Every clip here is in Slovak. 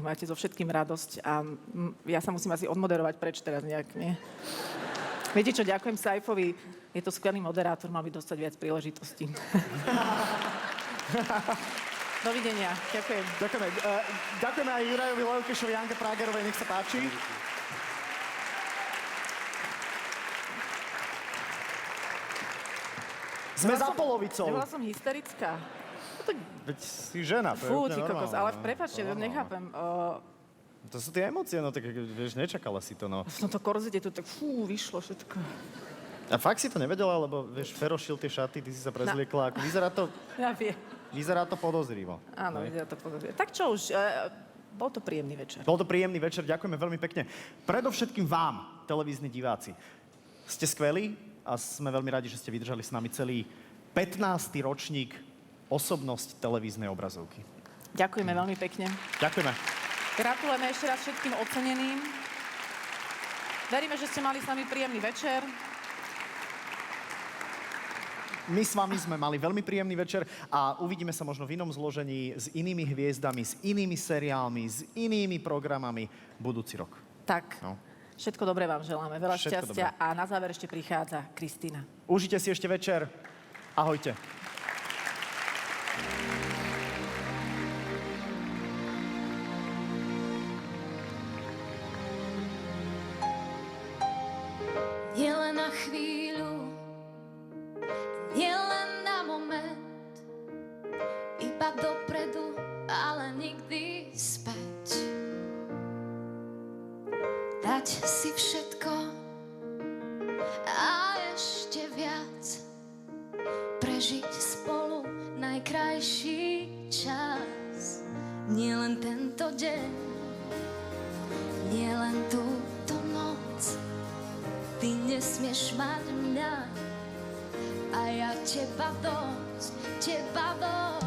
máte so všetkým radosť a ja sa musím asi odmoderovať preč teraz nejak, nie? Viete čo, ďakujem Saifovi, je to skvelý moderátor, mal by dostať viac príležitostí. Dovidenia, ďakujem. Ďakujeme aj Jurajovi Leukešovi, Janke Pragerovej, nech sa páči. Sme za polovicou. Nebola som hysterická. Veď si žena, to je Fú, úplne ty kokos, normálne. ale prepáčte, nechápem. To sú tie emócie, no tak vieš, nečakala si to, no. V tomto korzete tu tak vyšlo všetko. A fakt si to nevedela, lebo vieš, Fero šil tie šaty, ty si sa prezliekla, ako Ja viem. vyzerá to podozrivo. Áno, vyzerá to podozrivo. Tak čo už, bol to príjemný večer. Bol to príjemný večer, ďakujeme veľmi pekne. Predovšetkým vám, televízni diváci. Ste skvelí a sme veľmi radi, že ste vydržali s nami celý 15. ročník Osobnosť televíznej obrazovky. Ďakujeme veľmi pekne. Ďakujeme. Gratulujeme ešte raz všetkým oceneným. Veríme, že ste mali s nami príjemný večer. My s vami sme mali veľmi príjemný večer a uvidíme sa možno v inom zložení s inými hviezdami, s inými seriálmi, s inými programami budúci rok. Tak, všetko dobré vám želáme. Veľa Všetko šťastia a na záver ešte prichádza Kristína. Užite si ešte večer. Ahojte. Nielen na chvíľu, nielen na moment, iba dopredu, ale nikdy späť. Dať si všetko a ešte viac, prežiť spolu najkrajší čas. Nielen tento deň, nielen túto noc, ty nesmieš mať mňa a ja teba dosť, teba dosť.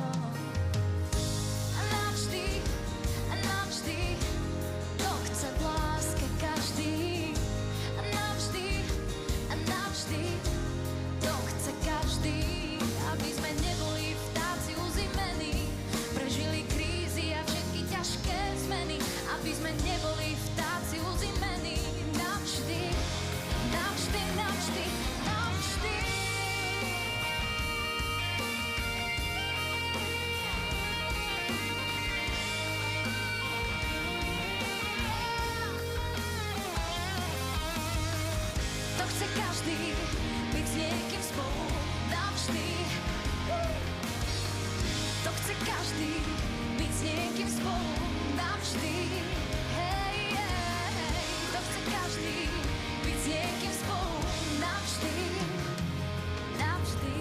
Navždy, to chce v láske každý. Navždy, to chce každý. Aby sme neboli vtáci uzimení, prežili krízy a všetky ťažké zmeny. Aby sme neboli vtáci uzimení, navždy. To chce každý, byť s niekým spolu navždy. To chce každý, byť s niekým spolu navždy. Hej, to chce každý, byť s niekým spolu navždy, navždy.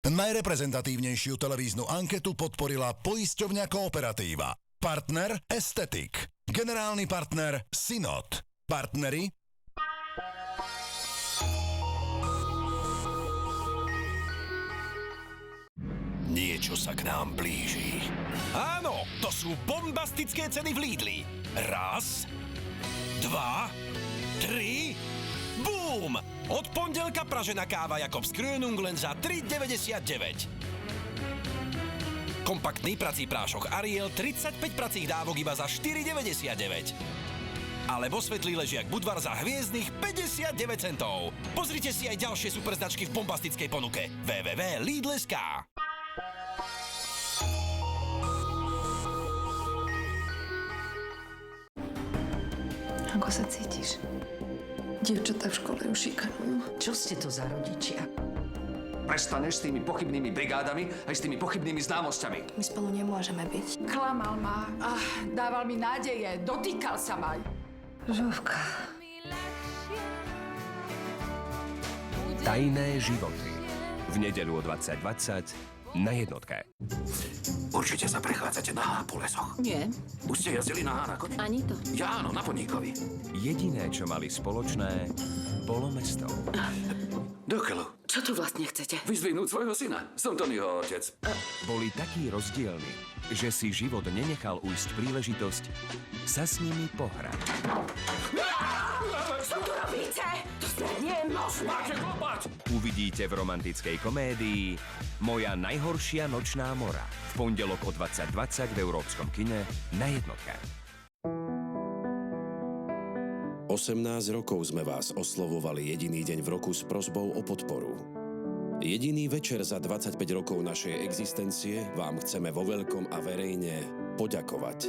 Najreprezentatívnejšiu televíznu anketu podporila poisťovňa Kooperatíva. Partner Estetik. Generálny partner Synod. Partneri niečo sa k nám blíži. Áno, to sú bombastické ceny v Lidli. Raz, dva, tri, bum! Od pondelka pražená káva Jakobs Krönung len za 3,99. Kompaktný prací prášok Ariel 35 pracích dávok iba za 4,99. Alebo svetlý ležiak Budvar za hviezdnych 59 centov. Pozrite si aj ďalšie superznačky v bombastickej ponuke. www.lidl.sk. Ako sa cítiš? Dievčatá v škole ju šikanujú. Čo ste to za rodičia? Prestaneš s tými pochybnými brigádami aj s tými pochybnými známosťami. My spolu nemôžeme byť. Klamal ma. Dával mi nádeje. Dotýkal sa ma. Žovka. Tajné životy. V nedeľu o 20:20 na Jednotke. Určite sa prechádzate nahá po lesoch. Nie. Už ste jazdili nahá na koni? Ani to. Ja áno, na poníkovi. Jediné, čo mali spoločné, bolo mesto. Do keľu. Čo tu vlastne chcete? Vyzdvihnúť svojho syna. Som Tonyho otec. Boli takí rozdielni, že si život nenechal ujsť príležitosť sa s nimi pohrať. Čo tu robíte? To snad nie je možné. Máte klopať! Uvidíte v romantickej komédii Moja najhoršia nočná mora. V pondelok o 20:20 v Európskom kine na Jednotke. 18 rokov sme vás oslovovali jediný deň v roku s prosbou o podporu. Jediný večer za 25 rokov našej existencie vám chceme vo veľkom a verejne poďakovať.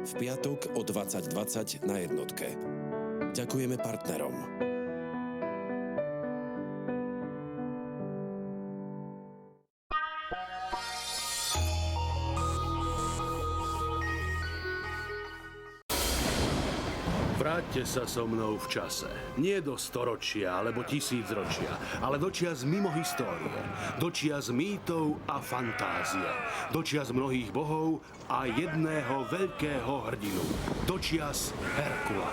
V piatok o 20:20 na Jednotke. Ďakujeme partnerom. Vráťte sa so mnou v čase. Nie do storočia alebo tisícročia, ale do čias mimo histórie. Do čias mýtov a fantázie. Do čias mnohých bohov a jedného veľkého hrdinu. Do čias Herkula.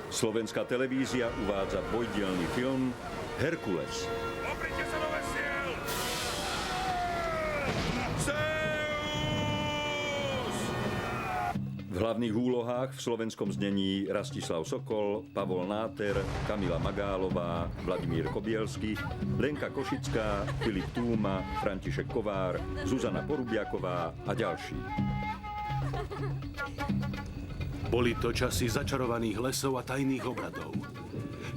Slovenská televízia uvádza dvojdielny film Herkules. V hlavných úlohách v slovenskom znení Rastislav Sokol, Pavol Náter, Kamila Magálová, Vladimír Kobielsky, Lenka Košická, Filip Túma, František Kovár, Zuzana Porubiaková a ďalší. Boli to časy začarovaných lesov a tajných obradov.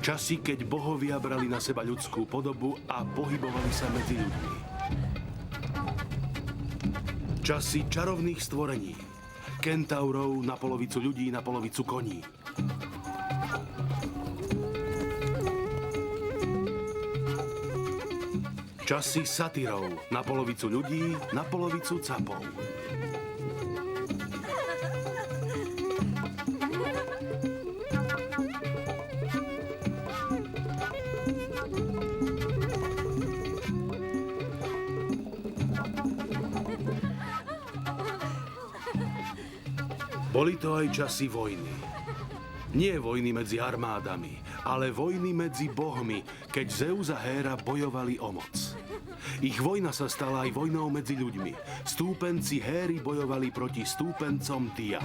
Časy, keď bohovia brali na seba ľudskú podobu a pohybovali sa medzi ľuďmi. Časy čarovných stvorení. Kentaurov na polovicu ľudí, na polovicu koní. Časy satyrov na polovicu ľudí, na polovicu capov. Boli to aj časy vojny. Nie vojny medzi armádami, ale vojny medzi bohmi, keď Zeus a Héra bojovali o moc. Ich vojna sa stala aj vojnou medzi ľuďmi. Stúpenci Héry bojovali proti stúpencom Dia.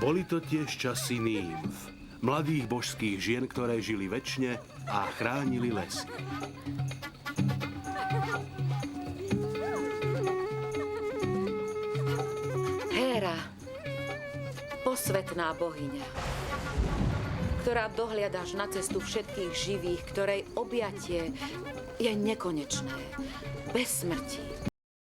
Boli to tiež časy nymf, mladých božských žien, ktoré žili večne a chránili lesy. Héra, posvetná bohyňa. ktorá dohliadaš na cestu všetkých živých, ktorej objatie je nekonečné, bez smrti.